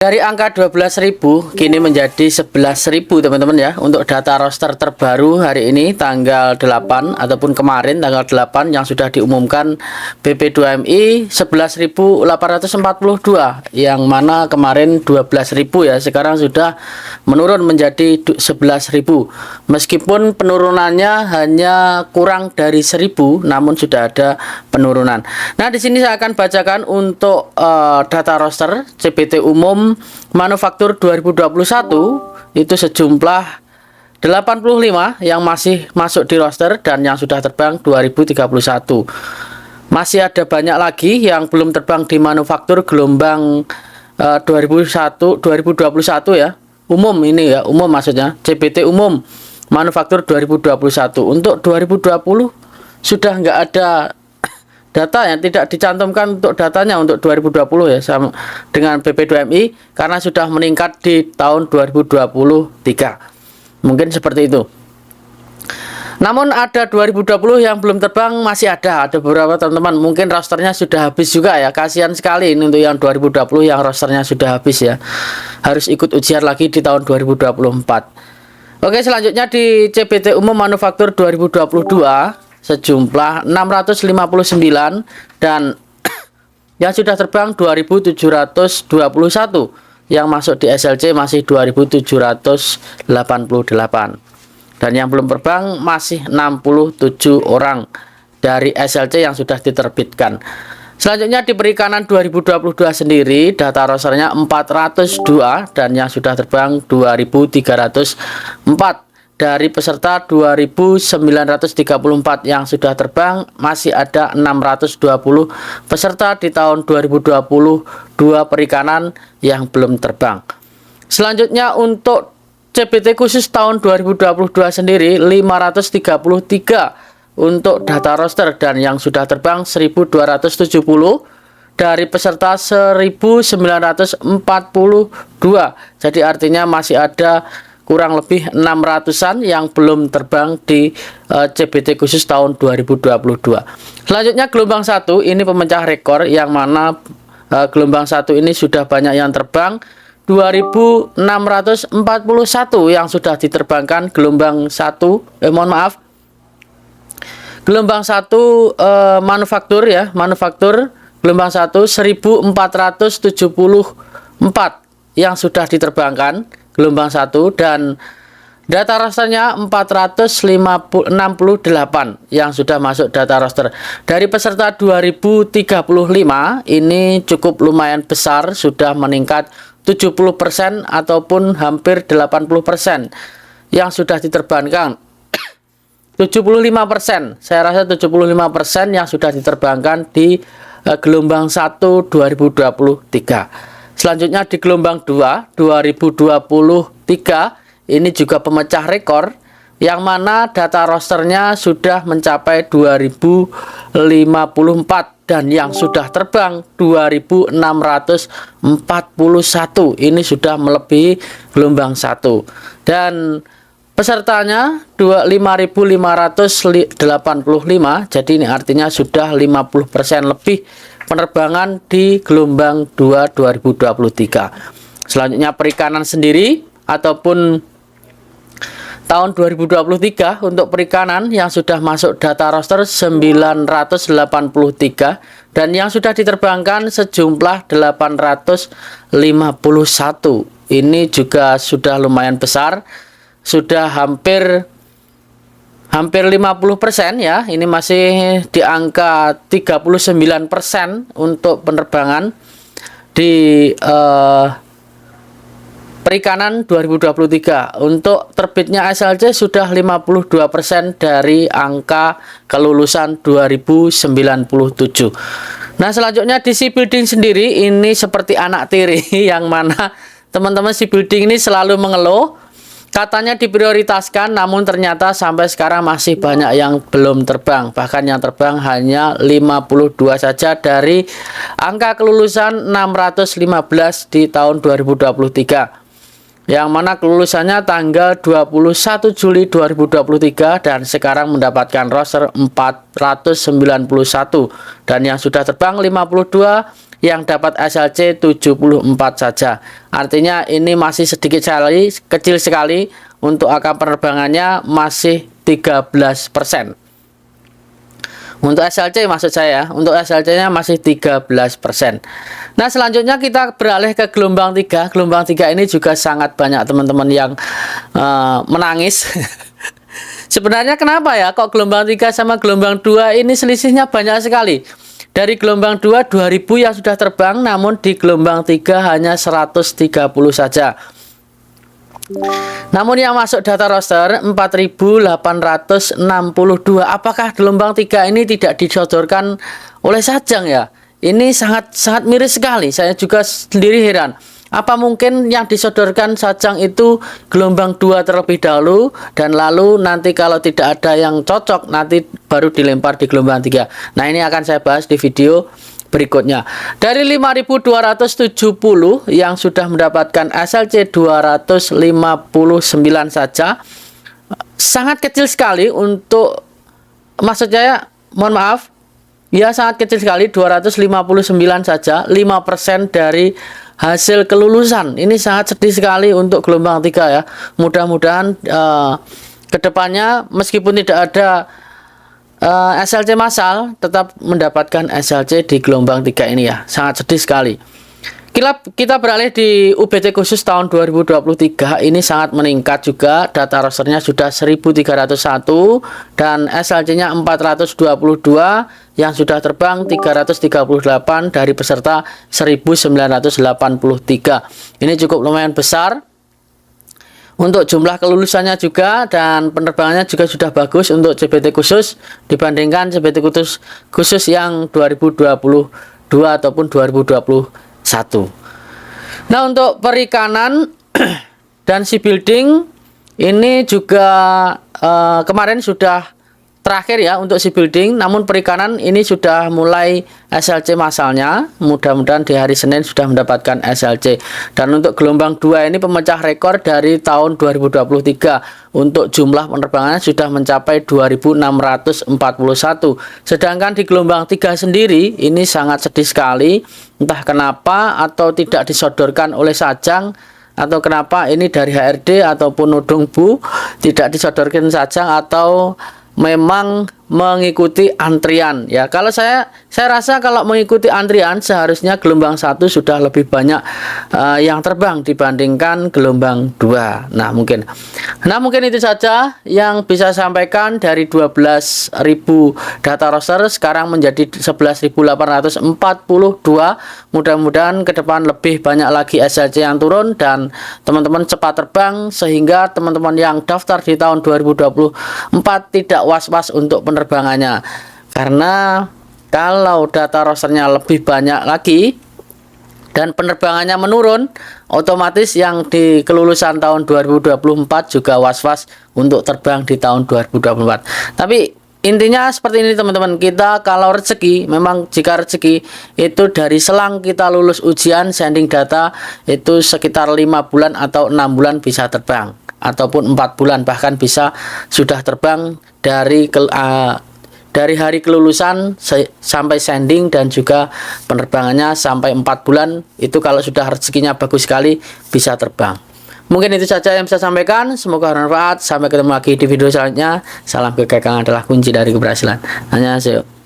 Dari angka 12.000 kini menjadi 11.000 teman-teman ya. Untuk data roster terbaru hari ini tanggal 8 ataupun kemarin tanggal 8 yang sudah diumumkan BP2MI 11.842, yang mana kemarin 12.000 ya, sekarang sudah menurun menjadi 11.000. Meskipun penurunannya hanya kurang dari 1.000, namun sudah ada penurunan. Nah, di sini saya akan bacakan untuk data roster CPT umum manufaktur 2021 itu sejumlah 85 yang masih masuk di roster dan yang sudah terbang 2031. Masih ada banyak lagi yang belum terbang di manufaktur gelombang 2021 ya. Umum ini ya, umum maksudnya CPT umum manufaktur 2021. Untuk 2020 sudah nggak ada data yang tidak dicantumkan untuk datanya untuk 2020 ya, sama dengan BP2MI karena sudah meningkat di tahun 2023. Mungkin seperti itu. Namun ada 2020 yang belum terbang, masih ada beberapa teman-teman. Mungkin rosternya sudah habis juga ya. Kasihan sekali ini untuk yang 2020 yang rosternya sudah habis ya. Harus ikut ujian lagi di tahun 2024. Oke, selanjutnya di CPT umum manufaktur 2022 sejumlah 659 dan yang sudah terbang 2.721, yang masuk di SLC masih 2.788 dan yang belum terbang masih 67 orang dari SLC yang sudah diterbitkan. Selanjutnya di perikanan 2022 sendiri data rosternya 402 dan yang sudah terbang 2.304. Dari peserta 2.934 yang sudah terbang, masih ada 620 peserta di tahun 2022 perikanan yang belum terbang. Selanjutnya untuk CPT khusus tahun 2022 sendiri 533 untuk data roster dan yang sudah terbang 1.270 dari peserta 1.942. Jadi artinya masih ada kurang lebih 600-an yang belum terbang di CPT khusus tahun 2022. Selanjutnya gelombang 1 ini pemecah rekor, yang mana gelombang 1 ini sudah banyak yang terbang, 2.641 yang sudah diterbangkan gelombang 1 gelombang 1 manufaktur ya, manufaktur gelombang 1 1.474 yang sudah diterbangkan gelombang 1 dan data rosternya 468 yang sudah masuk data roster. Dari peserta 2035 ini cukup lumayan besar, sudah meningkat 70% ataupun hampir 80% yang sudah diterbangkan. 75%, saya rasa 75% yang sudah diterbangkan di gelombang 1 2023. Selanjutnya di gelombang 2 2023 ini juga pemecah rekor, yang mana data rosternya sudah mencapai 2054 dan yang sudah terbang 2641. Ini sudah melebihi gelombang 1 dan pesertanya 5.585. Jadi ini artinya sudah 50% lebih penerbangan di gelombang 2 2023. Selanjutnya perikanan sendiri ataupun tahun 2023 untuk perikanan yang sudah masuk data roster 983 dan yang sudah diterbangkan sejumlah 851. Ini juga sudah lumayan besar, sudah hampir 50% ya. Ini masih di angka 39% untuk penerbangan di perikanan 2023. Untuk terbitnya SLC sudah 52% dari angka kelulusan 2097. Nah, selanjutnya di shipbuilding sendiri ini seperti anak tiri yang mana teman-teman shipbuilding ini selalu mengeluh katanya diprioritaskan, namun ternyata sampai sekarang masih banyak yang belum terbang. Bahkan yang terbang hanya 52 saja dari angka kelulusan 615 di tahun 2023. Yang mana kelulusannya tanggal 21 Juli 2023 dan sekarang mendapatkan roster 491. Dan yang sudah terbang 52 yang dapat SLC 74 saja. Artinya ini masih sedikit sekali, kecil sekali, untuk angka penerbangannya masih 13%. Untuk SLC maksud saya, untuk SLC-nya masih 13%. Nah, selanjutnya kita beralih ke gelombang 3. Gelombang 3 ini juga sangat banyak teman-teman yang menangis. Sebenarnya kenapa ya kok gelombang 3 sama gelombang 2 ini selisihnya banyak sekali. Dari gelombang 2 2000 yang sudah terbang, namun di gelombang 3 hanya 130 saja. Namun yang masuk data roster 4.862. Apakah gelombang 3 ini tidak disodorkan oleh Sajang ya? Ini sangat miris sekali. Saya juga sendiri heran. Apa mungkin yang disodorkan Sajang itu gelombang 2 terlebih dahulu, dan lalu nanti kalau tidak ada yang cocok nanti baru dilempar di gelombang 3. Nah, ini akan saya bahas di video berikutnya. Dari 5.270 yang sudah mendapatkan SLC 259 saja, sangat kecil sekali untuk, maksud saya, mohon maaf ya, sangat kecil sekali, 259 saja, 5% dari hasil kelulusan. Ini sangat sedih sekali untuk gelombang 3 ya. Mudah-mudahan kedepannya meskipun tidak ada SLC massal, tetap mendapatkan SLC di gelombang 3 ini ya. Sangat sedih sekali. Kita beralih di UBT khusus tahun 2023. Ini sangat meningkat juga. Data rosternya sudah 1301 dan SLC-nya 422, yang sudah terbang 338 dari peserta 1983. Ini cukup lumayan besar. Untuk jumlah kelulusannya juga dan penerbangannya juga sudah bagus untuk CBT khusus dibandingkan CBT khusus yang 2022 ataupun 2021. Nah, untuk perikanan dan shipbuilding ini juga kemarin sudah terakhir ya untuk shipbuilding, namun perikanan ini sudah mulai SLC massalnya. Mudah-mudahan di hari Senin sudah mendapatkan SLC. Dan untuk gelombang 2 ini pemecah rekor dari tahun 2023. Untuk jumlah penerbangannya sudah mencapai 2.641. Sedangkan di gelombang 3 sendiri ini sangat sedih sekali. Entah kenapa, atau tidak disodorkan oleh Sajang, atau kenapa ini dari HRD ataupun Nudung Bu tidak disodorkan Sajang, atau memang mengikuti antrian ya. Kalau saya rasa kalau mengikuti antrian seharusnya gelombang 1 sudah lebih banyak yang terbang dibandingkan gelombang 2. Nah mungkin itu saja yang bisa saya sampaikan. Dari 12.000 data roster sekarang menjadi 11.842. Mudah-mudahan ke depan lebih banyak lagi SLC yang turun dan teman-teman cepat terbang, sehingga teman-teman yang daftar di tahun 2024 tidak was-was untuk penerbangannya. Karena kalau data rosternya lebih banyak lagi dan penerbangannya menurun, otomatis yang di kelulusan tahun 2024 juga was-was untuk terbang di tahun 2024. Tapi intinya seperti ini teman-teman, kita kalau rezeki, memang jika rezeki itu dari selang kita lulus ujian sending data itu sekitar 5 bulan atau 6 bulan bisa terbang, ataupun 4 bulan bahkan bisa sudah terbang dari hari kelulusan sampai sending, dan juga penerbangannya sampai 4 bulan. Itu kalau sudah rezekinya bagus sekali bisa terbang. Mungkin itu saja yang bisa saya sampaikan. Semoga bermanfaat. Sampai ketemu lagi di video selanjutnya. Salam kegagalan adalah kunci dari keberhasilan. Annyeonghaseyo.